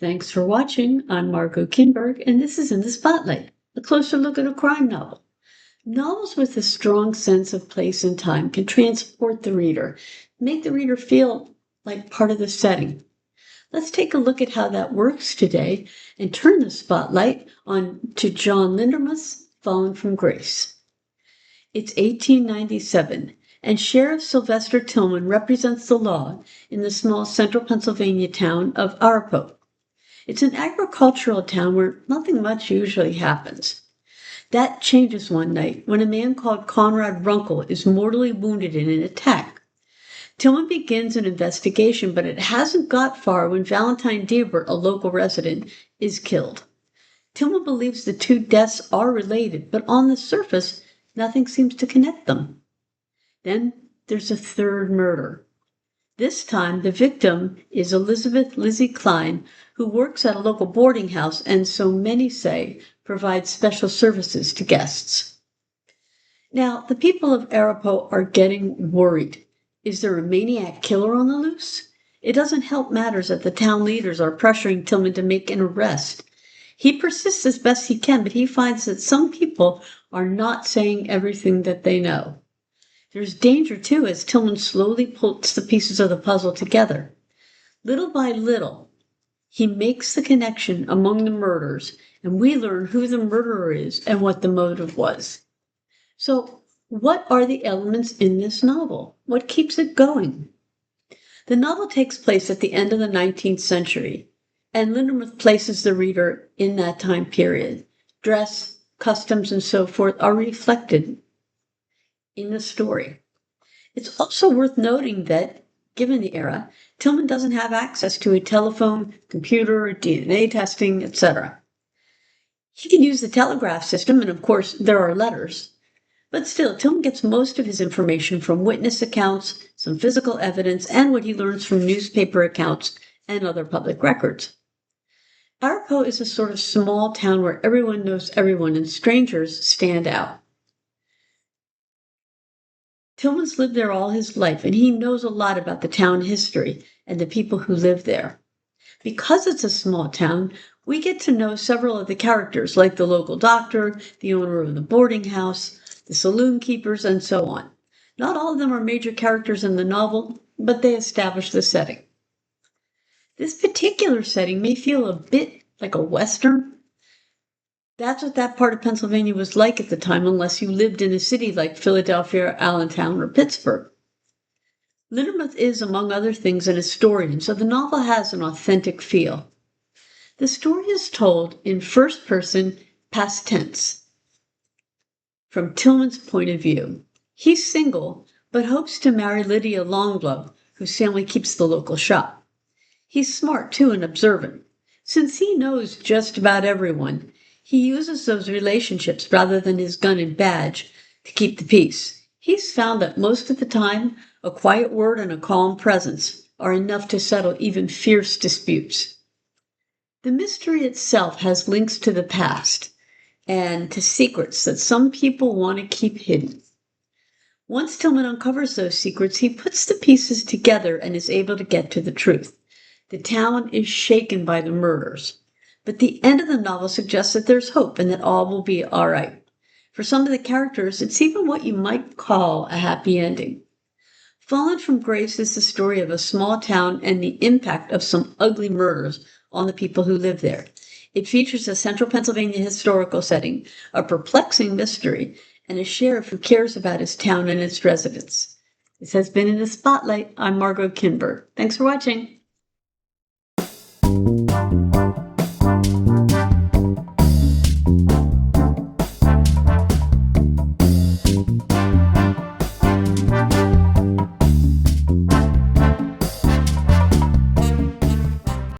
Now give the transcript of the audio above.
Thanks for watching. I'm Margot Kinberg, and this is In the Spotlight, a closer look at a crime novel. Novels with a strong sense of place and time can transport the reader, make the reader feel like part of the setting. Let's take a look at how that works today and turn the spotlight on to John Lindermuth's Fallen from Grace. It's 1897, and Sheriff Sylvester Tillman represents the law in the small central Pennsylvania town of Arapahoe. It's an agricultural town where nothing much usually happens. That changes one night when a man called Conrad Runkle is mortally wounded in an attack. Tillman begins an investigation, but it hasn't got far when Valentine Deibert, a local resident, is killed. Tillman believes the two deaths are related, but on the surface, nothing seems to connect them. Then there's a third murder. This time, the victim is Elizabeth Lizzie Klein, who works at a local boarding house and, so many say, provides special services to guests. Now, the people of Arapahoe are getting worried. Is there a maniac killer on the loose? It doesn't help matters that the town leaders are pressuring Tillman to make an arrest. He persists as best he can, but he finds that some people are not saying everything that they know. There's danger, too, as Tillman slowly puts the pieces of the puzzle together. Little by little, he makes the connection among the murders, and we learn who the murderer is and what the motive was. So, what are the elements in this novel? What keeps it going? The novel takes place at the end of the 19th century, and Lindermuth places the reader in that time period. Dress, customs, and so forth are reflected in the story. It's also worth noting that, given the era, Tillman doesn't have access to a telephone, computer, DNA testing, etc. He can use the telegraph system, and of course, there are letters. But still, Tillman gets most of his information from witness accounts, some physical evidence, and what he learns from newspaper accounts and other public records. Arapahoe is a sort of small town where everyone knows everyone and strangers stand out. Tillman's lived there all his life, and he knows a lot about the town history and the people who live there. Because it's a small town, we get to know several of the characters, like the local doctor, the owner of the boarding house, the saloon keepers, and so on. Not all of them are major characters in the novel, but they establish the setting. This particular setting may feel a bit like a Western. That's what that part of Pennsylvania was like at the time, unless you lived in a city like Philadelphia, Allentown, or Pittsburgh. Lindermuth is, among other things, an historian, so the novel has an authentic feel. The story is told in first person, past tense, from Tillman's point of view. He's single, but hopes to marry Lydia Longglove, whose family keeps the local shop. He's smart, too, and observant. Since he knows just about everyone, he uses those relationships rather than his gun and badge to keep the peace. He's found that most of the time, a quiet word and a calm presence are enough to settle even fierce disputes. The mystery itself has links to the past and to secrets that some people want to keep hidden. Once Tillman uncovers those secrets, he puts the pieces together and is able to get to the truth. The town is shaken by the murders. But the end of the novel suggests that there's hope and that all will be all right. For some of the characters, it's even what you might call a happy ending. Fallen from Grace is the story of a small town and the impact of some ugly murders on the people who live there. It features a central Pennsylvania historical setting, a perplexing mystery, and a sheriff who cares about his town and its residents. This has been In the Spotlight. I'm Margot Kinberg. Thanks for watching.